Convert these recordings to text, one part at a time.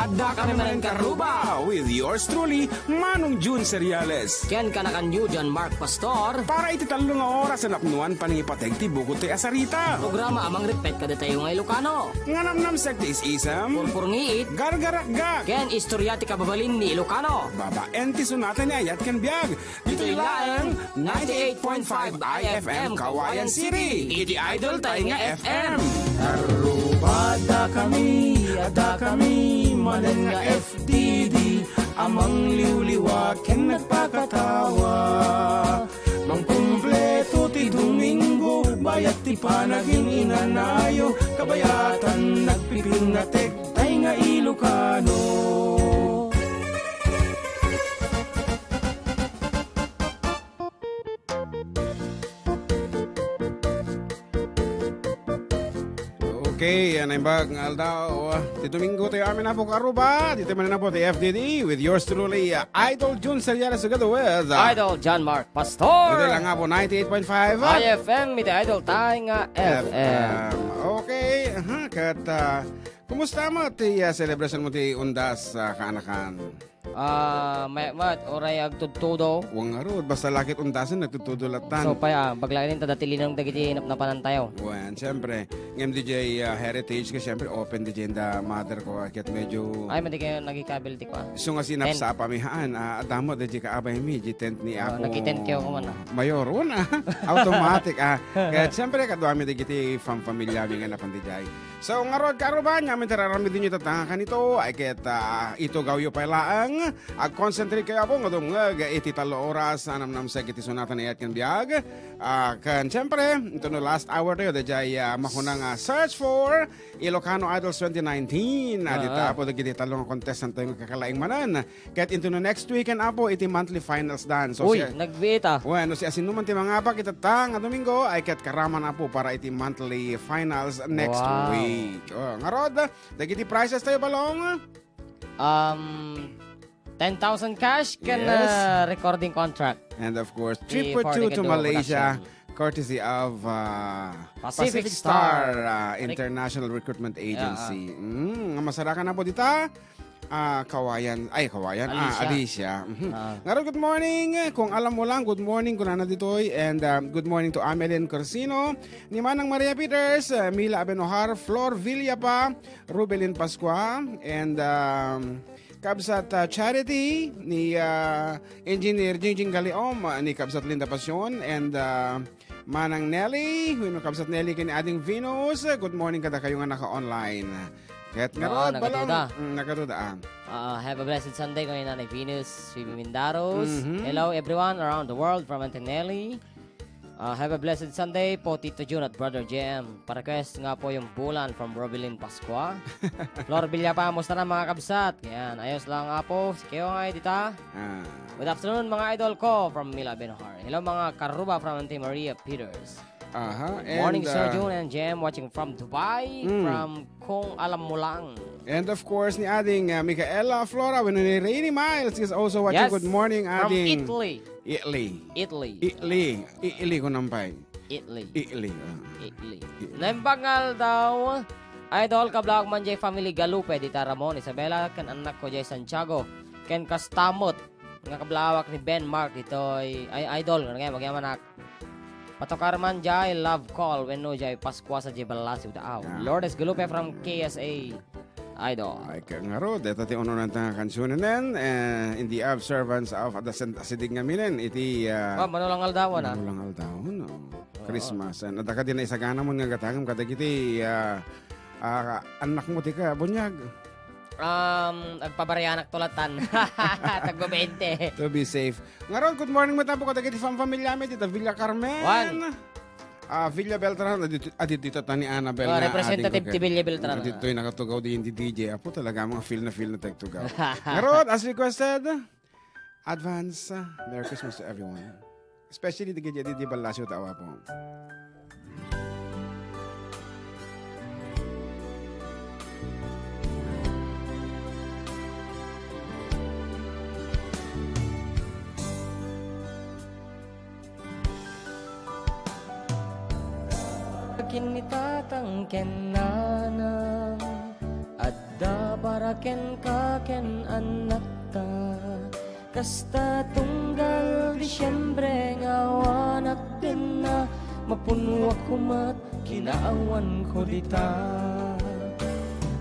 Adda kami man karuba with yours truly, Manong June Seriales. Ken kanakan you, John Mark Pastor. Para ititalong nga oras sa napnuan paningipateg ti bugot ti asarita. Programa amang repet kada tayo nga Ilocano. Nga namnam sekti isam, Purpurngiit. gargarakga. Ken istorya ti kababalin ni Ilocano. Baba enti sunatan ni Ayat Ken Biag. Dito ilaang 98.5 IFM Kawayan City. Iti idol tayo nga FM. Ada kami, manan nga FDD, amang liwliwa, ken nagpakatawa. Mang kumpleto ti Domingo, bayat ti panaging inanayo, kabayatan nagpipingatek, tay nga Ilocano. Okay, yan ang bag ng aldaw. Dito Domingo tayo amin na po karuba. Dito man na po ti FDD with yours truly, Idol June Seriales together with Idol John Mark Pastor. Dito lang nga po 98.5 IFM iti idol tayo nga FM. Okay, kat kumusta mo ti celebration mo ti undas sa kaanakan? Mayat oray agtudtudo. Wang arod, basta lakit undasan nagtutudulatan. So pa baglagin ta datili nang dagiti napnapanan tayo. Wan, siyempre, ng MDJ Heritage ka siyempre open DJ the mother ko at medyo Ay madi kayo nagikabil ti ko. so nga sinap sa pamihaan, adamo DJ ka abay mi, G10 ni ako. Nakitent kayo ko man. Mayor, una. Automatic, Kaya siyempre, kadwami di kiti pamilya mi nga na pandijay. So, nga rod, karuban, namin tararami din yung tatanga kanito, ay kaya't ito gawyo pa laang, concentrate kayo po, nga dumngag, iti talo oras, anam sa kiti sunatan na yat kan biyag. Kan siyempre, ito no last hour tayo, dajay makunang search for Ilocano Idols 2019. Dita po, kiti talo nga contestant tayo kakalaing manan. Kaya't ito no next weekend apo, iti monthly finals dan. So, Uy, nagbiita. Bueno, si asinuman ti mga pa kitatang nga Domingo ay ket karaman na po para iti monthly finals next week. Nga rod, dagiti prizes tayo balong? 10,000 cash kan Yes. recording contract. And of course, Free trip for for two the to Gado Malaysia, courtesy of Pacific Star Star. International Recruitment Agency. Nga masarakan na po dita. Kawayan. Alicia. Ngaro, good morning. Kung alam mo lang, good morning kung nana ditoy. And good morning to Amelin Corsino, ni Manang Maria Peters, Mila Abenohar, Flor Villapa, Rubelin Pascua, and Kabsat Charity ni Engineer Jingjing Galiom, ni Kabsat Linda Pasyon, and Manang Nelly, Kabsat Nelly kini Ading Venus. Good morning kada kayo nga naka-online. Kahit nga rod, nakatuda. Nakatuda. Have a blessed Sunday kung Nanay Venus, Phoebe Mindaros. Hello everyone around the world from Antonelli. Have a blessed Sunday po Tito June at Brother JM. Request nga po yung Bulan from Robilin Pascua. Flor Villapa, musta na mga kabsat? Yan, ayos lang nga po. Si Keo nga dita. Good afternoon mga idol ko from Mila Benohar. Hello mga karuba from Auntie Maria Peters. Morning Sir June and JM watching from Dubai, from Kung Alam Mo Lang. And of course, ni ading Micaela Flora, when ni Rainy Miles is also watching. Yes, Good morning, from ading Italy. Italy ko nampay. Italy. Nembangal daw. Idol kablog man jay family Galupe dita Ramon Isabela kan anak ko jay Santiago ken Kastamot nga kablawak ni Ben Mark dito ay idol nga magyaman nak. Patokar man jay love call when no jay Paskwa sa Jibalas udaaw. Lourdes Galupe from KSA. Idol. Ay kangaro, dito ti uno ng kansyonan in the observance of the asidig nga minen, iti manulang aldawan na. Manulang aldawan, no. Christmas. And adaka din na isagana mo nga gatagam, kadagiti anak mo ti ka, bunyag. Agpabarianak tulatan. Tagba 20. To be safe. Ngaron, good morning mo tapo kadagiti pamilya mi, tita Villa Carmen. Villa Beltran, dito tani Annabel. Representative ti Villa Beltran. Dito yung nakatugaw din di DJ. Apo talaga mga feel na tagtugaw. Ngaron, as requested, advance Merry Christmas to everyone. Especially di Balasyo tawa po. Kinitatang kenanang at dapat para ken ka ken anak ta. Kasta tunggal Disyembre ngawanak din na mapunwa kumat kinaawan ko dita.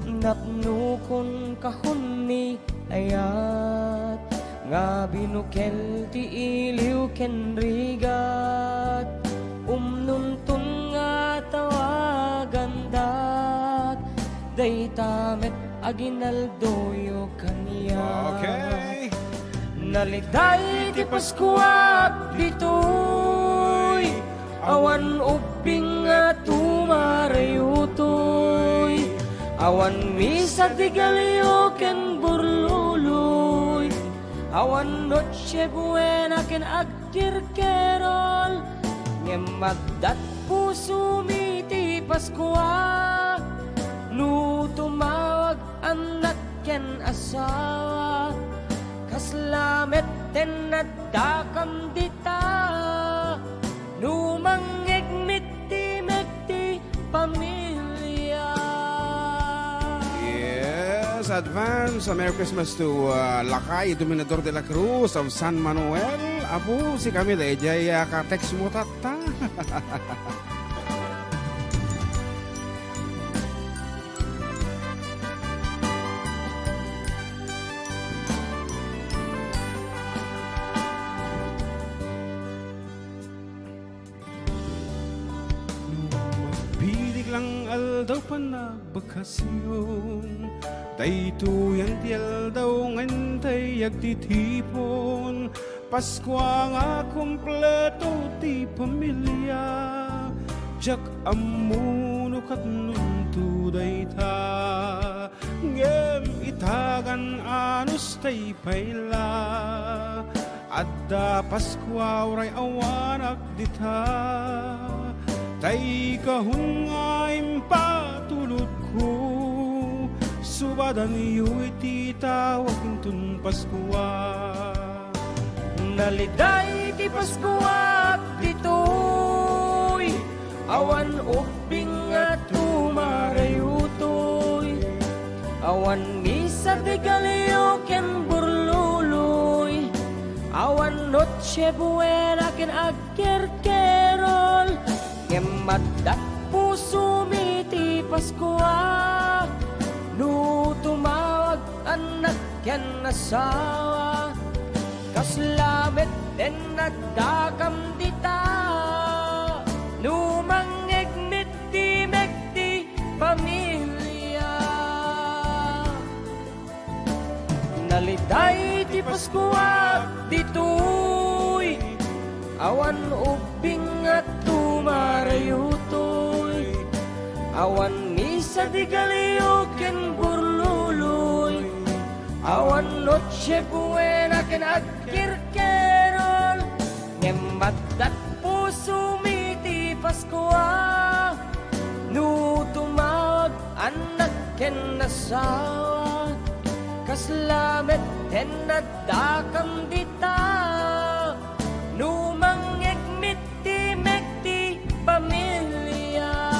Napnukon kahon ni ayat nga binukel ti iliw ken rigat. Umnuntun nga tawagandat day tamet aginaldoyo kaniya. Okay. Naliday ti Paskuak ditoy awan ubing nga tumarayutoy. Awan misa ti galyo ken burluloy. Awan noche buena ken agkirkerol. Ngemagdat puso mi ti Paskua. Nu tumawag anak ken asawa. Kaslamet ten nadakam dita. Nu mangegmit ti mekti pamilya. Yes, advance Merry Christmas to Lakay Dominador de la Cruz of San Manuel. Apo, si kami dahil jaya ka-text mo tata. Bidig lang aldaw pa na bakasyon. Daytoyan ti aldaw ngantay agtitipon. Paskwa nga kompleto ti pamilya. Jak amuno kat nunto dayta. Ngem itagan anus tay payla. Adda Paskwa uray awanak dita. Tay kahungaim patulod ko. Subadan yu iti tawag tun Paskwa. Naliday ti Paskuak ditoy awan ubing nga tumarayutoy. Awan misa ti galyo ken burluloy. Awan noche buena ken agkerkerol. Ngemadat puso mi ti Paskua. Nu tumawag anak ken asawa. Kaslamet den nadakam dita. Nu mangegmit ti mekti pamilya. Naliday ti Paskwa ditoy awan ubing at tumarayutoy. Awan misa di galyo ken burluloy. Awan noche buena ken agkirkerol. Ngemadat puso mi ti Paskwa. Nu tumawag anak ken asawa. Kaslamet ten nadakam dita. Nu mangegmit ti mekti pamilya.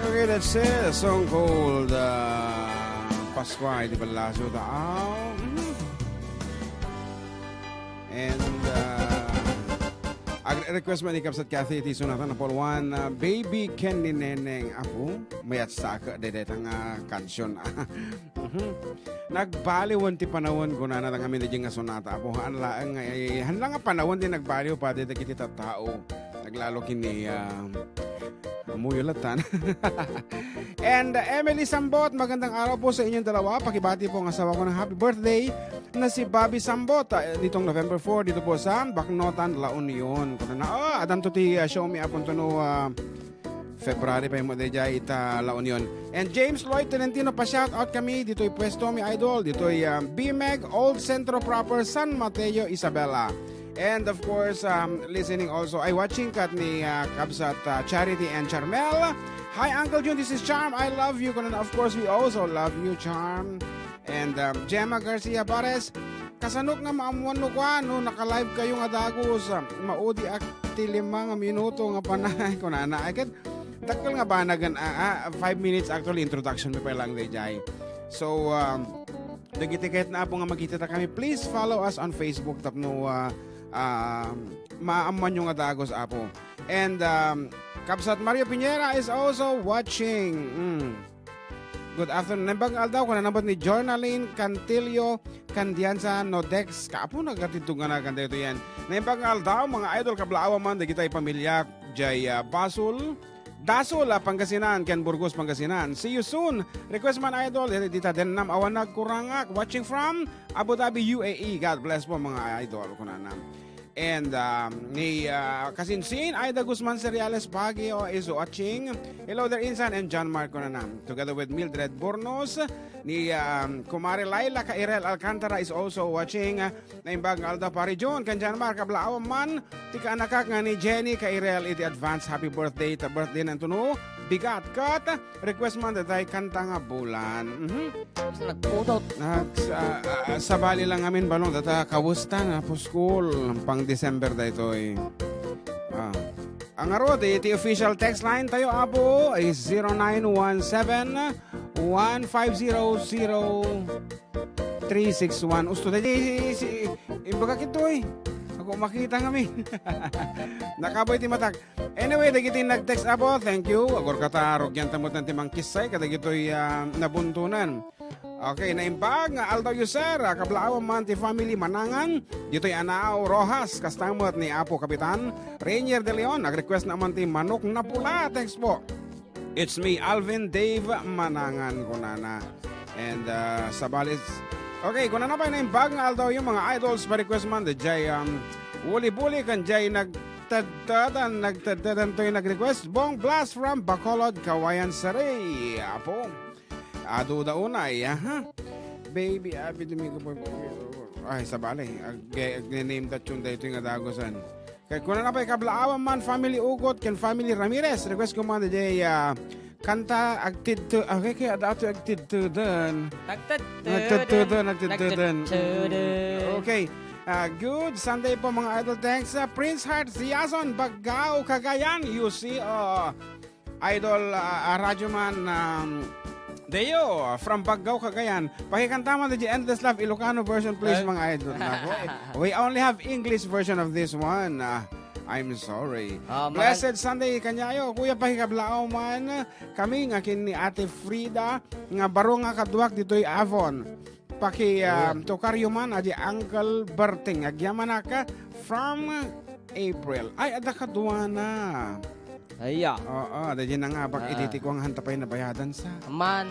Okay, that's it. A song called Paskwa di Palacio Tao. And request man ikap sa Kathy iti sunatan na Paul 1 Baby Ken ni Neneng Apo mayat sa ka dedetang kansyon. Nagbaliwan ti panawon ko na natang kami nga sonata Apo hanlang nga panawon din nagbaliw pa dito kiti tao naglalo kini muyulatan. And Emily Sambot, magandang araw po sa inyong dalawa. Pakibati po ang asawa ko ng happy birthday na si Bobby Sambot nitong November 4 dito po sa Bacnotan, La Union. Adam to ti show me up unto no February pa yung modedya ita La Union. And James Lloyd Tolentino pa shout out kami dito'y Pwesto mi idol. Dito'y BMEG Old Centro Proper San Mateo, Isabela. And of course, listening also, ay watching kat ni Kabsat Charity and Charmel. Hi, Uncle Jun, this is Charm. I love you. Of course, we also love you, Charm. And Gemma Garcia Pares, kasanok nga maamuan no kwa, no, naka-live kayo nga dagos. Maudi akti 5 minuto nga panay ko na naakit. Dakal nga ba nagan 5 minutes actually introduction mi pa lang day. So dagitiket na po nga magkita kami. Please follow us on Facebook tapno maaman yung nga dagos apo. And Kapsat Mario Piñera is also watching. Good afternoon. Nembang aldaw ko na nabot ni Jornaline Cantillo Candianza Nodex. Kaapo nagatitungan na kanda ito yan. Nembang aldaw mga idol kablaawa man da kita pamilya jay Basul. Dasol Pangasinan, Ken Burgos Pangasinan. See you soon. Request man idol dita Denam Awanag Kurangak watching from Abu Dhabi UAE. God bless po mga idol ko na. And ni Kasinsin, Aida Guzman Seriales Baguio is watching. Hello there, Insan and John Marco Nanam. Together with Mildred Bornos, ni Kumari Laila Kairel Alcantara is also watching. Naimbag Alda Parijon, kan John Marco Ablaawan man. Tika anakak nga ni Jenny Kairel, iti advance happy birthday. Ta birthday ng tuno. Bigat kat. Request man datay kanta nga bulan. Nagputot. Sabali lang amin balong data kawusta na po school pang December da ito eh. Ang arot iti official text line tayo abo ay 0917-1500361. Usto tayo si imbaga kito eh. Ako makita kami. Nakaboy ti matak. Anyway, dagitin nag-text abo. Thank you. Agor kata rogyan tamot ng timang kisay kadagitoy nabuntunan. Okay, naimbag nga Aldo User, kablaawan man ti family Manangan, dito'y Anao Rojas, kastamot ni Apo Kapitan, Rainier de Leon, nag-request naman ti Manok na Pula, thanks po. It's me, Alvin Dave Manangan, kunana. And sabalis, okay, kunana pa naimbag nga Aldo yung mga idols pa request man, the Jay, Wuli-buli kan Jay nagtadadan to'y nag-request, Bong Blast from Bacolod, Kawayan Saray, Apo. Ado da unay, baby, abi dumigo po. Ay, sabali. Name that yung dito yung adagosan. Kaya kung na pa kablaawan man, family Ugot, ken family Ramirez. Request ko man day kanta agtid to. Okay, kaya dato agtid to dun. Nagtid to dun. Okay. Good Sunday po mga idol. Thanks. Prince Heart Siason, Bagao, Cagayan. You see, idol Radyoman Deo, from Bagao, Cagayan. Pakikanta mo the Endless Love Ilocano version, please, mga idol. We only have English version of this one. I'm sorry. Blessed Sunday, kanyayo. Kuya, pakikablao man. Kami nga kin ni Ate Frida, nga baro nga kadwak dito'y Avon. Tokaryo man, adi Uncle Berting. Agyaman ka from April. Ay, ada kadwa na. Aya. Oo, dahil na nga, bak ititikwang hantapay na bayadan sa... Man.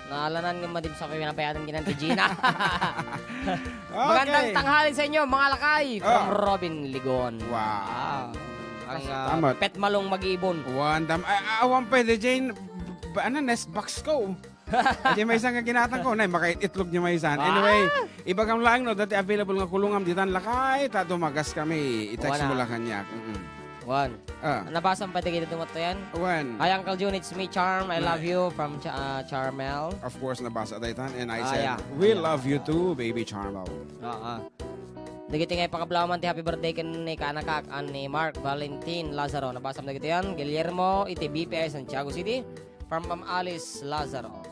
Naalanan nga madim sa kayo na bayadan ginanti Gina. Okay. Magandang tanghali sa inyo, mga lakay. From Robin Ligon. Wow. Ang pet malong mag-iibon. Awan pa, Jane, nest box ko. At may isang kaginatang ko, makait itlog niya may isan. Anyway, ibagam lang, no, dati available nga kulungam ditan lakay, dumagas kami. I-text mo lang kanya. One. Nabasa pa kita tumat yan? One. Hi, Uncle June, it's me, Charm. I love you from Charmel. Of course, nabasa daytan. And I said, we love you too, baby Charmel. Dagiti ngay pakablaman ti happy birthday kan ni kanakak ni Mark Valentin Lazaro. Nabasa mo dagiti yan. Guillermo, iti BPI Santiago City. From Ma'am Alice Lazaro.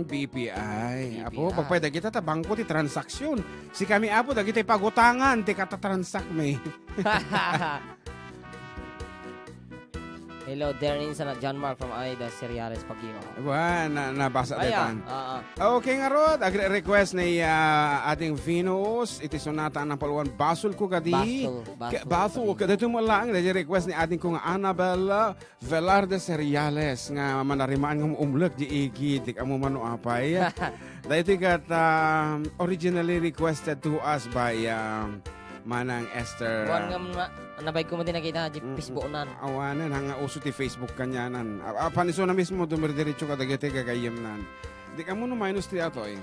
BPI. Apo, pagpwede kita bangko ti transaksyon. Si kami apo, dagiti pagutangan, ti katatransak may. Hello, Darren sa John Mark from Aida Cereales Pagimo. Nabasa daytan. Okay nga rod, request ni ating Venus, iti sonata ng paluan Basul ko kadi. Basul ko dito mo lang, request ni ating kong Annabella Velarde Cereales nga manarimaan ng umlek di igi, di ka mo mano apay. Dahil kat originally requested to us by Manang Esther. Nabay ko mo din nakita di Facebook nan. Awanan, hanga uso ti Facebook kanyanan. Paniso na mismo, dumirdiritso ka dagiti kagayam nan. Di ka mo no minus ti ato eh.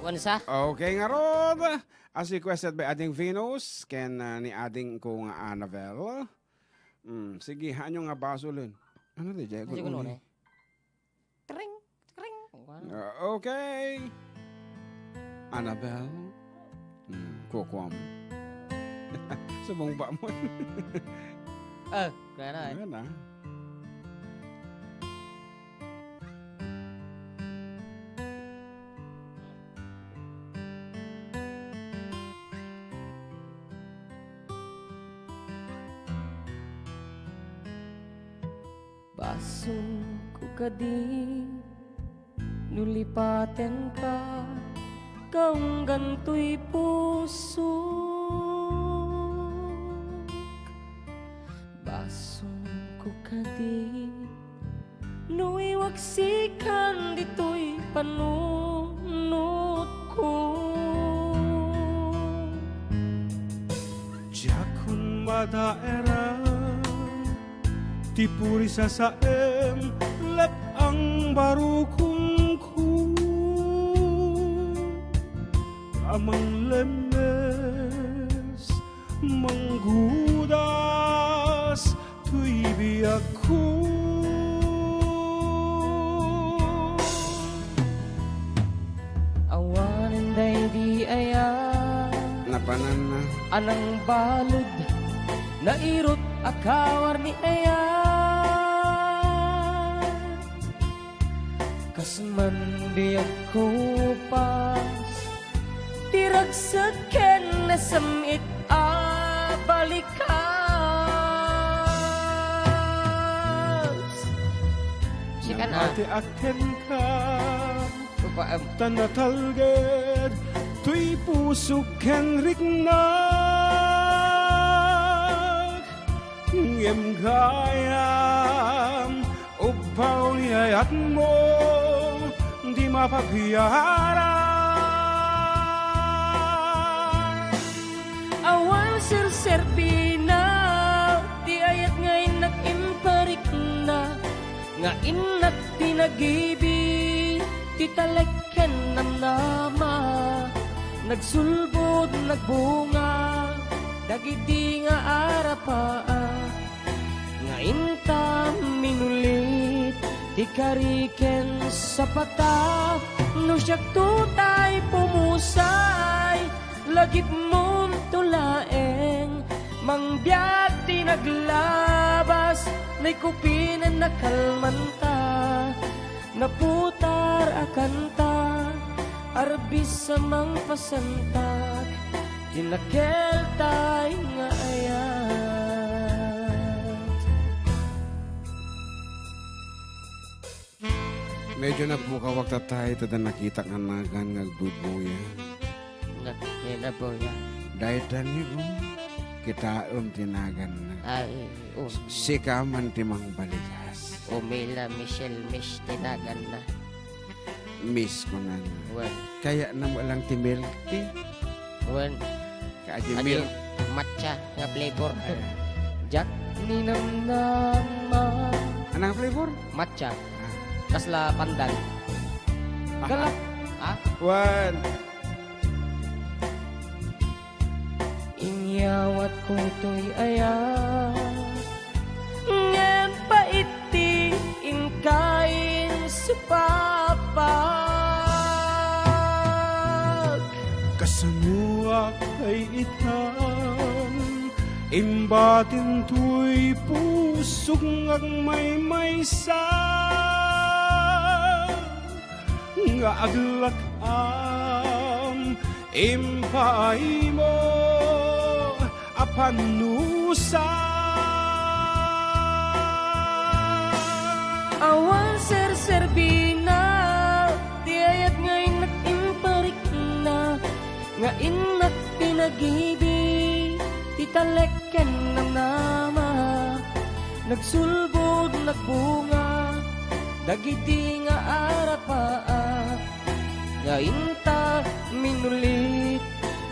Wansa? Okay nga rod. As requested by Ading Venus, ken ni Ading ko nga Annabelle. Sige, hanyo nga basulin. Ano di, Jay? Kasi kuno eh. Tring, tring. Okay. Annabelle. Kukwam. Subong ba mo? Kaya na eh. Ayan na. Basong ko kadi nulipaten ka kaung ganto'y puso. Basong ko kadi nuiwaksikan dito'y panunot ko. Jakun madaerang tipuri sasaem lep ang barukung ku amang lemes menggudas tui biakku Awanan day di aya Napanan na. anang balod na irot akawar ni aya kasman di ako pas tirag sa ken na samit balikas sikan ati aken ka upaam tanatalged tuy pusuk kenrik na ngem gayam upaw niyayat mo di mapagyaran awan sir-serbina di ayat ngay nag-imparik na nga inat tinagibi di taleken ng nama nagsulbod nagbunga dagiti nga arapaa nga inta minulit di kariken sa pata no siyak tutay pumusay lagip mong tulaeng mangbiag di naglabas may kupinan na kalmanta naputar akanta arbis sa mang pasantag tinakel tay nga ayat. Medyo na po kawag tatay tada nakita nga nagan ngagbubuya. Nagkina po yan. Dahil tani ko, kita tinagan na. Ay, Sika man timang balikas. umila Michelle Mish tinagan na. Miss ko na. Well, Kaya na walang timilk tea. well, Kaadi adi milk. matcha nga flavor. Jack ninamnama Anong flavor? matcha. Kasla pandan. Galak. One. Inyawat ko to'y aya ngem paiti ingkain sa papag kasanuak ay itan imbatin tuy pusok ng may-maysa nga aglakam impay mo apanusa awan ser-serbina di ayat ngay nag-imparik na nga inak pinagibi ti taleken ng nama nagsulbod nagbunga dagiti nga arapaa nga inta minulit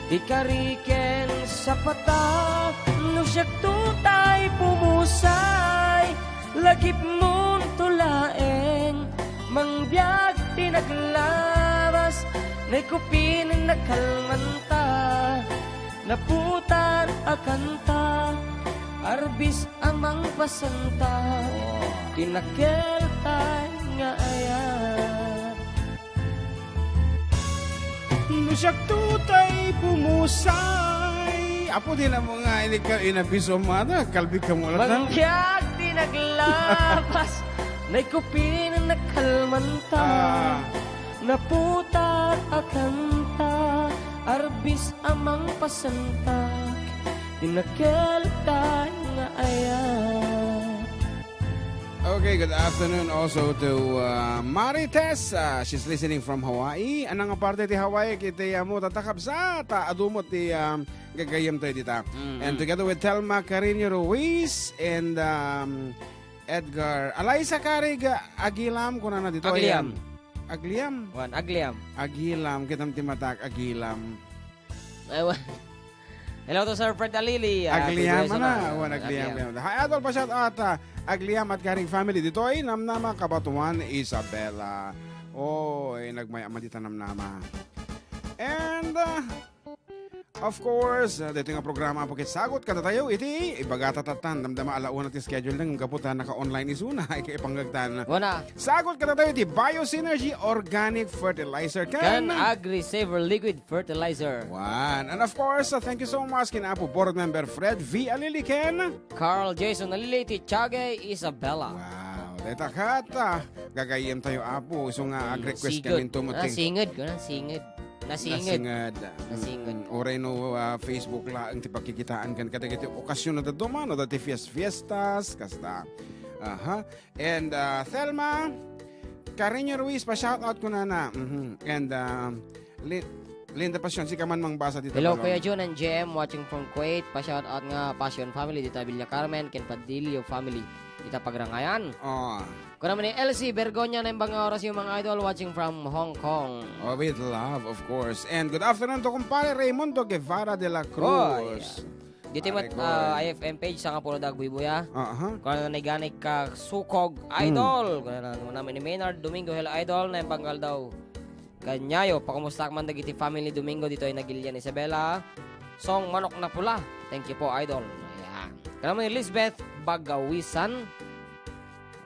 di kariken sa pata no siyak tutay pumusay lagip mong tulaeng mangbiag di naglabas may kupin na kalmanta naputan akanta, arbis amang pasanta, tinakel tay nga ayat. Nusak tutay pumusay. Apo din na mo nga inabiso mo ata, kalbi ka mo lang. Mangyag di naglabas, naikupin na nakalmanta, naputat akanta, arbis amang pasantak, tinakel tay nga ayat. Okay, good afternoon also to Marites. She's listening from Hawaii. Anang parte ti Hawaii, kita mo tatakap sa adumot ti gagayam tayo dita. And together with Telma Carino Ruiz and Edgar Alaisa Carig Agilam, kung na dito. Agliam. Agliam? Wan, agliam. Agilam, kitang timatak, Agilam. Ewan. Hello to Sir Fred Alili. Agliam na. Wan, Agliam. Hi, Adol, pa shout out. Agliam at Caring family. Dito ay namnama Kabatuan, Isabela. Oy, nagmaya-madita namnama. And, of course, dito yung programa po sagot kada tayo iti ibagatatan damdama alauna ti schedule ng kaputan naka-online isuna ay kaipanggagtan. Wana. Sagot kada tayo iti Biosynergy Organic Fertilizer Can Agri-Saver Liquid Fertilizer. One. And of course, thank you so much kina po board member Fred V. Aliliken. Carl Jason Aliliti Chage Isabella. Wow. Deta kata. Gagayem tayo apo. So nga ag-request kami tumuting. Singed ko na, singed. Nasinged. Oray no Facebook la ang tipakikitaan kan kada kiti okasyon na daduman no dati fiestas kasta. Aha. And Thelma Carino Ruiz pa shout out ko na. And Linda Passion si kaman mang basa dito. Hello Kuya Jun and JM watching from Kuwait. Pa shout out nga Passion family dito Villa Carmen, Ken Padillo family. Kita pagrangayan. Kung naman ni LC Bergonya na yung mga oras yung mga idol watching from Hong Kong. Oh, with love, of course. And good afternoon to kumpare Raimundo Guevara de la Cruz. Dito mo IFM page sa Kapulo Dagbuibuya. Kung na naiganig ka Sukog Idol. Kung na namin ni Maynard Domingo Hello Idol na yung banggal daw. Ganyayo, pakumusta man dagiti family Domingo dito ay Nagilian Isabela. Song Manok na Pula. Thank you po Idol. Ayan. Kung naman ni Lisbeth Bagawisan.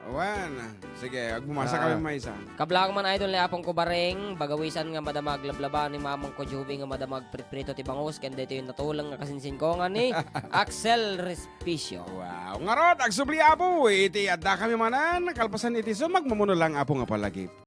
Awan. Sige, agbumasa kami may isa. Kablag man idol ni Apong Kubareng, bagawisan nga madamag lablaba ni Mamang Kojubi nga madamag pritprito ti bangus, kaya dito yung natulang nga kasinsin ko nga ni Axel Respicio. Wow. Ngarot, agsubli apo, iti adda kami manan, kalpasan iti so magmamuno lang apo nga palagi.